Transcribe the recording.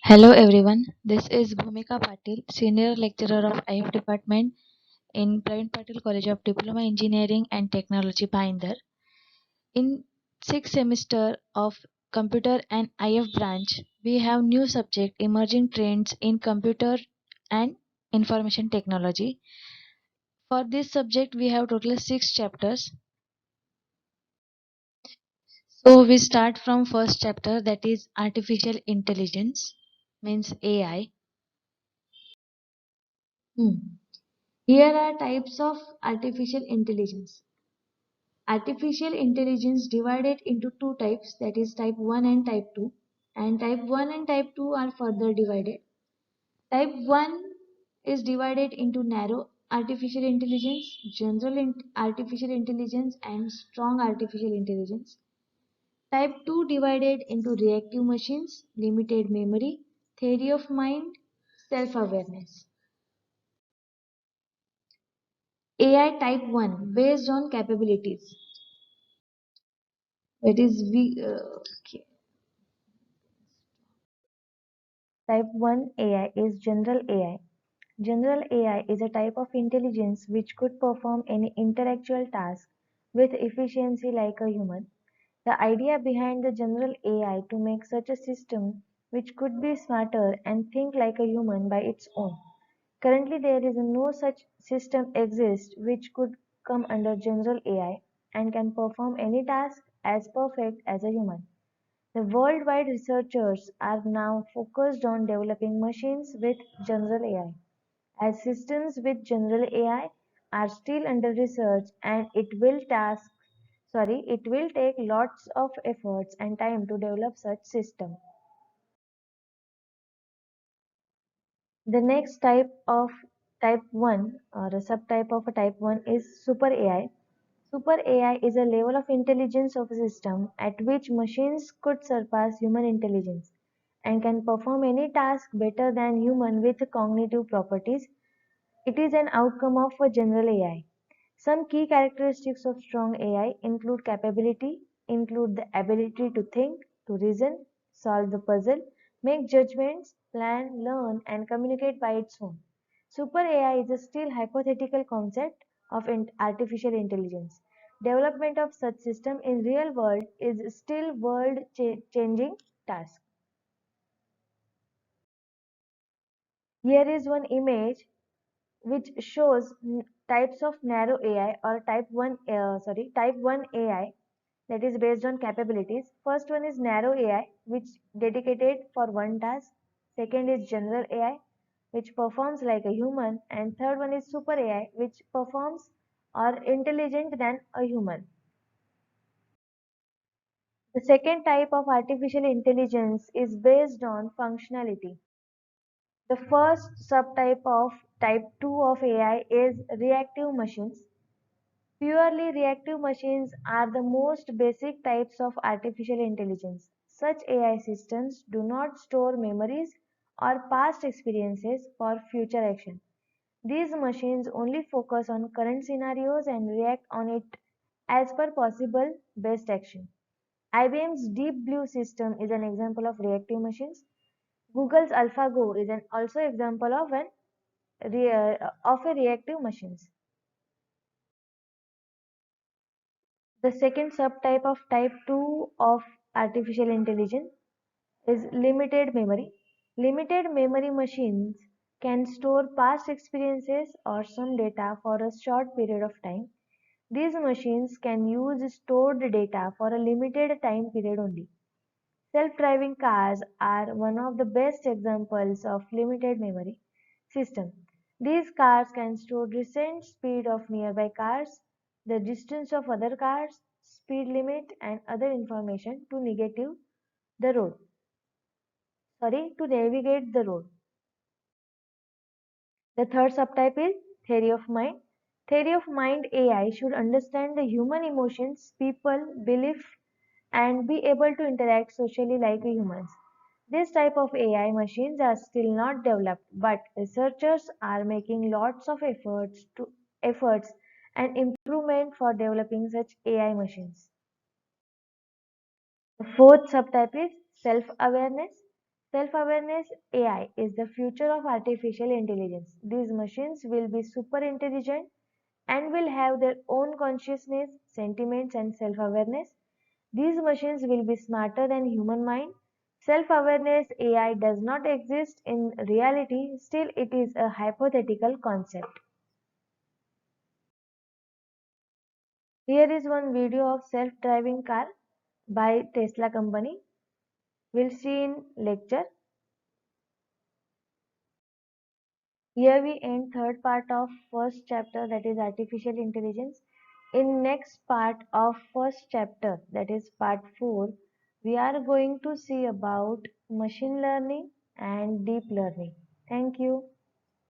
Hello everyone, this is Bhumika Patil, Senior Lecturer of IF Department in Praveen Patil College of Diploma Engineering and Technology, Bhayandar. In sixth semester of Computer and IF branch, we have new subject emerging trends in computer and information technology. For this subject, we have total 6 chapters. So we start from first chapter, that is artificial intelligence, means AI. Here are types of artificial intelligence. Artificial intelligence divided into two types, that is type 1 and type 2, and type 1 and type 2 are further divided. Type 1 is divided into narrow artificial intelligence, artificial intelligence, and strong artificial intelligence. Type 2 divided into reactive machines, limited memory, theory of mind, self-awareness. AI type 1 based on capabilities. That is okay. Type 1 AI is general AI. General AI is a type of intelligence which could perform any intellectual task with efficiency like a human. The idea behind the general AI to make such a system which could be smarter and think like a human by its own. Currently there is no such system exists which could come under general AI and can perform any task as perfect as a human. The worldwide researchers are now focused on developing machines with general AI, as systems with general AI are still under research and it will take lots of efforts and time to develop such system. The next type of type 1 or a subtype of a type 1 is super AI. Super AI is a level of intelligence of a system at which machines could surpass human intelligence and can perform any task better than human with cognitive properties. It is an outcome of a general AI. Some key characteristics of strong AI include the ability to think, to reason, solve the puzzle, make judgments, plan, learn, and communicate by its own. Super AI is a still hypothetical concept of artificial intelligence. Development of such system in real world is still world changing task. Here is one image which shows types of narrow AI or type 1 AI, that is based on capabilities. First one is narrow AI, which dedicated for one task. Second is general AI, which performs like a human, and third one is super AI, which performs or intelligent than a human. The second type of artificial intelligence is based on functionality. The first subtype of type 2 of AI is reactive machines. Purely reactive machines are the most basic types of artificial intelligence. Such AI systems do not store memories or past experiences for future action. These machines only focus on current scenarios and react on it as per possible best action. IBM's Deep Blue system is an example of reactive machines. Google's AlphaGo is an also example of a reactive machines. The second subtype of type 2 of artificial intelligence is limited memory. Limited memory machines can store past experiences or some data for a short period of time. These machines can use stored data for a limited time period only. Self-driving cars are one of the best examples of limited memory system. These cars can store recent speed of nearby cars, the distance of other cars, speed limit and other information to the road. To navigate the road. The third subtype is theory of mind. Theory of mind AI should understand the human emotions, people, belief, and be able to interact socially like humans. This type of AI machines are still not developed, but researchers are making lots of efforts and improvement for developing such AI machines. The fourth subtype is self-awareness. Self-awareness AI is the future of artificial intelligence. These machines will be super intelligent and will have their own consciousness, sentiments, and self-awareness. These machines will be smarter than human mind. Self-awareness AI does not exist in reality, still it is a hypothetical concept. Here is one video of self-driving car by Tesla company. We'll see in lecture. Here we end third part of first chapter, that is artificial intelligence. In next part of first chapter, that is part 4, we are going to see about machine learning and deep learning. Thank you.